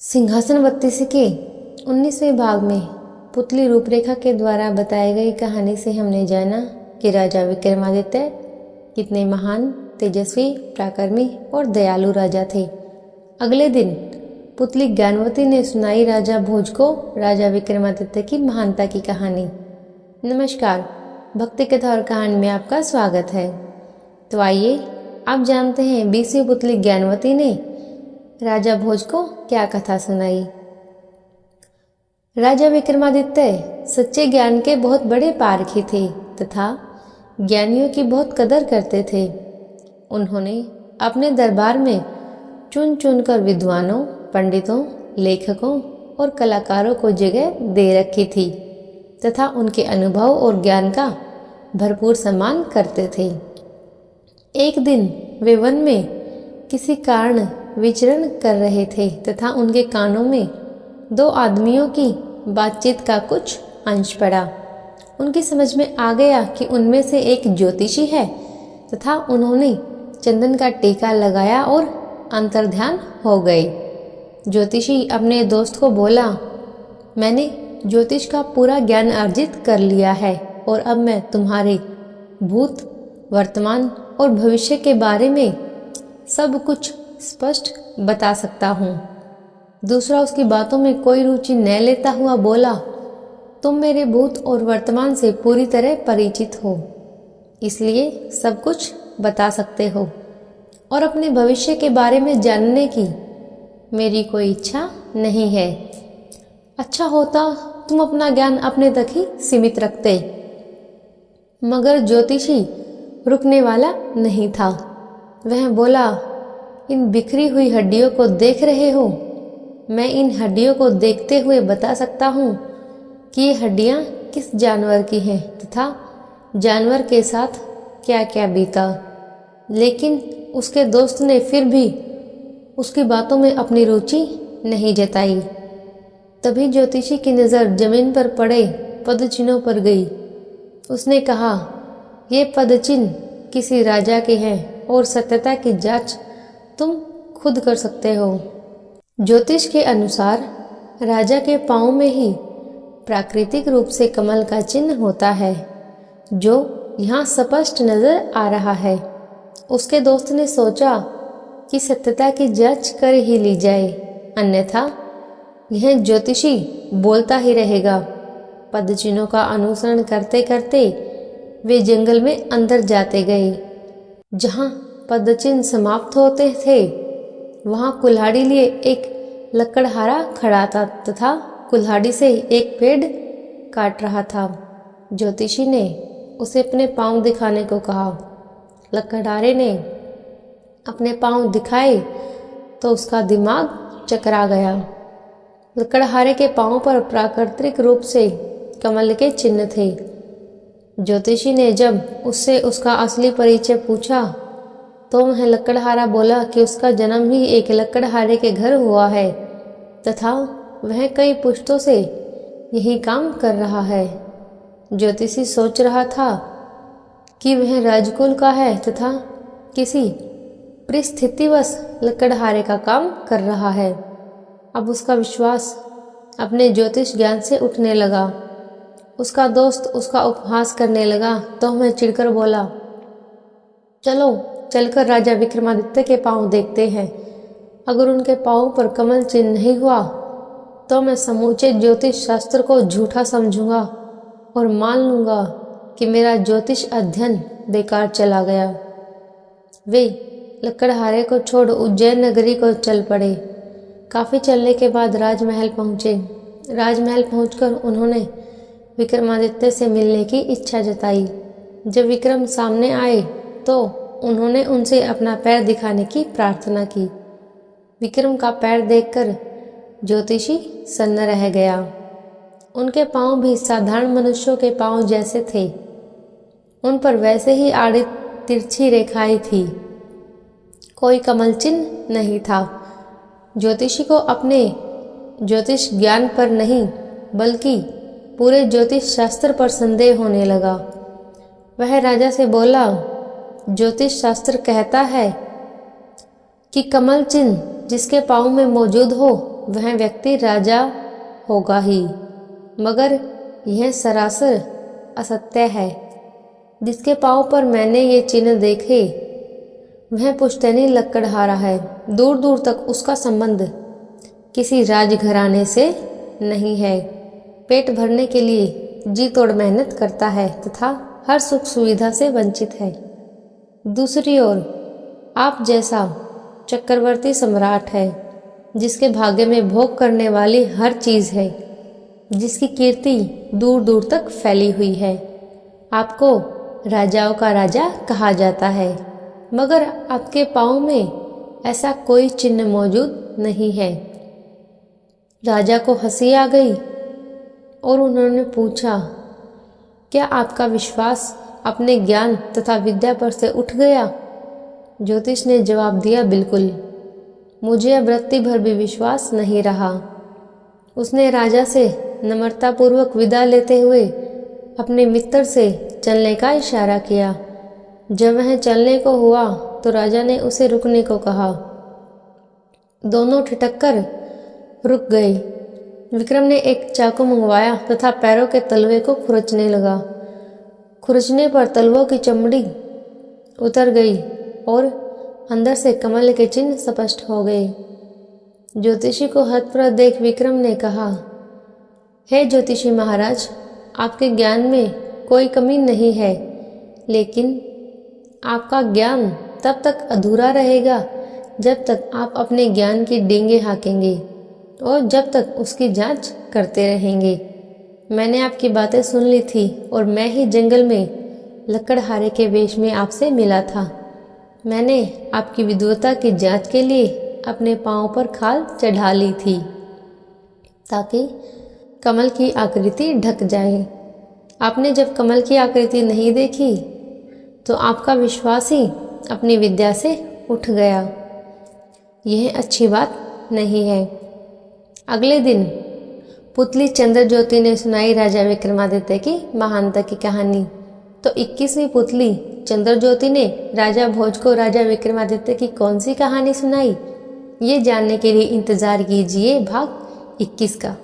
सिंहासन बत्तीसी के 19वें भाग में पुतली रूपरेखा के द्वारा बताई गई कहानी से हमने जाना कि राजा विक्रमादित्य कितने महान, तेजस्वी, पराक्रमी और दयालु राजा थे। अगले दिन पुतली ज्ञानवती ने सुनाई राजा भोज को राजा विक्रमादित्य की महानता की कहानी। नमस्कार, भक्ति कथा और कहानी में आपका स्वागत है। तो आइए आप जानते हैं 20वीं पुतली ज्ञानवती ने राजा भोज को क्या कथा सुनाई। राजा विक्रमादित्य सच्चे ज्ञान के बहुत बड़े पारखी थे तथा ज्ञानियों की बहुत कदर करते थे। उन्होंने अपने दरबार में चुन चुन कर विद्वानों, पंडितों, लेखकों और कलाकारों को जगह दे रखी थी तथा उनके अनुभव और ज्ञान का भरपूर सम्मान करते थे। एक दिन वे वन में किसी कारण विचरण कर रहे थे तथा उनके कानों में दो आदमियों की बातचीत का कुछ अंश पड़ा। उनकी समझ में आ गया कि उनमें से एक ज्योतिषी है तथा उन्होंने चंदन का टीका लगाया और अंतर्ध्यान हो गए। ज्योतिषी अपने दोस्त को बोला, मैंने ज्योतिष का पूरा ज्ञान अर्जित कर लिया है और अब मैं तुम्हारे भूत, वर्तमान और भविष्य के बारे में सब कुछ स्पष्ट बता सकता हूँ। दूसरा उसकी बातों में कोई रुचि न लेता हुआ बोला, तुम मेरे भूत और वर्तमान से पूरी तरह परिचित हो, इसलिए सब कुछ बता सकते हो और अपने भविष्य के बारे में जानने की मेरी कोई इच्छा नहीं है। अच्छा होता तुम अपना ज्ञान अपने तक ही सीमित रखते। मगर ज्योतिषी रुकने वाला नहीं था। वह बोला, इन बिखरी हुई हड्डियों को देख रहे हो? मैं इन हड्डियों को देखते हुए बता सकता हूँ कि ये हड्डियाँ किस जानवर की हैं तथा जानवर के साथ क्या क्या बीता। लेकिन उसके दोस्त ने फिर भी उसकी बातों में अपनी रुचि नहीं जताई। तभी ज्योतिषी की नज़र जमीन पर पड़े पदचिन्हों पर गई। उसने कहा, ये पदचिन्ह किसी राजा के हैं और सत्यता की जांच तुम खुद कर सकते हो। ज्योतिष के अनुसार राजा के पाँव में ही प्राकृतिक रूप से कमल का चिन्ह होता है, जो यहाँ स्पष्ट नजर आ रहा है। उसके दोस्त ने सोचा कि सत्यता की जांच कर ही ली जाए, अन्यथा यह ज्योतिषी बोलता ही रहेगा। पदचिन्हों का अनुसरण करते करते वे जंगल में अंदर जाते गए। जहाँ पदचिन्ह समाप्त होते थे वहाँ कुल्हाड़ी लिए एक लकड़हारा खड़ा था तथा कुल्हाड़ी से एक पेड़ काट रहा था। ज्योतिषी ने उसे अपने पाँव दिखाने को कहा। लकड़हारे ने अपने पाँव दिखाए तो उसका दिमाग चकरा गया। लकड़हारे के पाँव पर प्राकृतिक रूप से कमल के चिन्ह थे। ज्योतिषी ने जब उससे उसका असली परिचय पूछा तो वह लकड़हारा बोला कि उसका जन्म ही एक लकड़हारे के घर हुआ है तथा वह कई पुश्तों से यही काम कर रहा है। ज्योतिषी सोच रहा था कि वह राजकुल का है तथा किसी परिस्थितिवश लकड़हारे का काम कर रहा है। अब उसका विश्वास अपने ज्योतिष ज्ञान से उठने लगा। उसका दोस्त उसका उपहास करने लगा तो वह चिढ़कर बोला, चलो चलकर राजा विक्रमादित्य के पाँव देखते हैं। अगर उनके पाँव पर कमल चिन्ह नहीं हुआ तो मैं समूचे ज्योतिष शास्त्र को झूठा समझूंगा और मान लूंगा कि मेरा ज्योतिष अध्ययन बेकार चला गया। वे लकड़हारे को छोड़ उज्जैन नगरी को चल पड़े। काफ़ी चलने के बाद राजमहल पहुँचे। राजमहल पहुँचकर उन्होंने विक्रमादित्य से मिलने की इच्छा जताई। जब विक्रम सामने आए तो उन्होंने उनसे अपना पैर दिखाने की प्रार्थना की। विक्रम का पैर देखकर ज्योतिषी सन्न रह गया। उनके पाँव भी साधारण मनुष्यों के पाँव जैसे थे। उन पर वैसे ही आड़ी तिरछी रेखाएं थी। कोई कमल चिन्ह नहीं था। ज्योतिषी को अपने ज्योतिष ज्ञान पर नहीं बल्कि पूरे ज्योतिष शास्त्र पर संदेह होने लगा। वह राजा से बोला, ज्योतिष शास्त्र कहता है कि कमल चिन्ह जिसके पाँव में मौजूद हो वह व्यक्ति राजा होगा ही, मगर यह सरासर असत्य है। जिसके पाँव पर मैंने ये चिन्ह देखे वह पुश्तैनी लकड़हारा है। दूर दूर तक उसका संबंध किसी राजघराने से नहीं है। पेट भरने के लिए जी तोड़ मेहनत करता है तथा हर सुख सुविधा से वंचित है। दूसरी ओर आप जैसा चक्रवर्ती सम्राट है, जिसके भाग्य में भोग करने वाली हर चीज़ है, जिसकी कीर्ति दूर दूर तक फैली हुई है। आपको राजाओं का राजा कहा जाता है, मगर आपके पाँव में ऐसा कोई चिन्ह मौजूद नहीं है। राजा को हंसी आ गई और उन्होंने पूछा, क्या आपका विश्वास अपने ज्ञान तथा विद्या पर से उठ गया? ज्योतिष ने जवाब दिया, बिल्कुल, मुझे अब रत्ती भर भी विश्वास नहीं रहा। उसने राजा से नम्रतापूर्वक विदा लेते हुए अपने मित्र से चलने का इशारा किया। जब वह चलने को हुआ तो राजा ने उसे रुकने को कहा। दोनों ठिठक कर रुक गए। विक्रम ने एक चाकू मंगवाया तथा पैरों के तलवे को खुरचने लगा। खुरचने पर तलवों की चमड़ी उतर गई और अंदर से कमल के चिन्ह स्पष्ट हो गए। ज्योतिषी को हतप्रभ देख विक्रम ने कहा, हे ज्योतिषी महाराज, आपके ज्ञान में कोई कमी नहीं है, लेकिन आपका ज्ञान तब तक अधूरा रहेगा जब तक आप अपने ज्ञान की डींगे हाँकेंगे और जब तक उसकी जांच करते रहेंगे। मैंने आपकी बातें सुन ली थी और मैं ही जंगल में लकड़हारे के वेश में आपसे मिला था। मैंने आपकी विद्वता की जांच के लिए अपने पाँव पर खाल चढ़ा ली थी ताकि कमल की आकृति ढक जाए। आपने जब कमल की आकृति नहीं देखी तो आपका विश्वास ही अपनी विद्या से उठ गया। यह अच्छी बात नहीं है। अगले दिन पुतली चंद्रज्योति ने सुनाई राजा विक्रमादित्य की महानता की कहानी। तो 21वीं पुतली चंद्रज्योति ने राजा भोज को राजा विक्रमादित्य की कौन सी कहानी सुनाई, ये जानने के लिए इंतजार कीजिए भाग 21 का।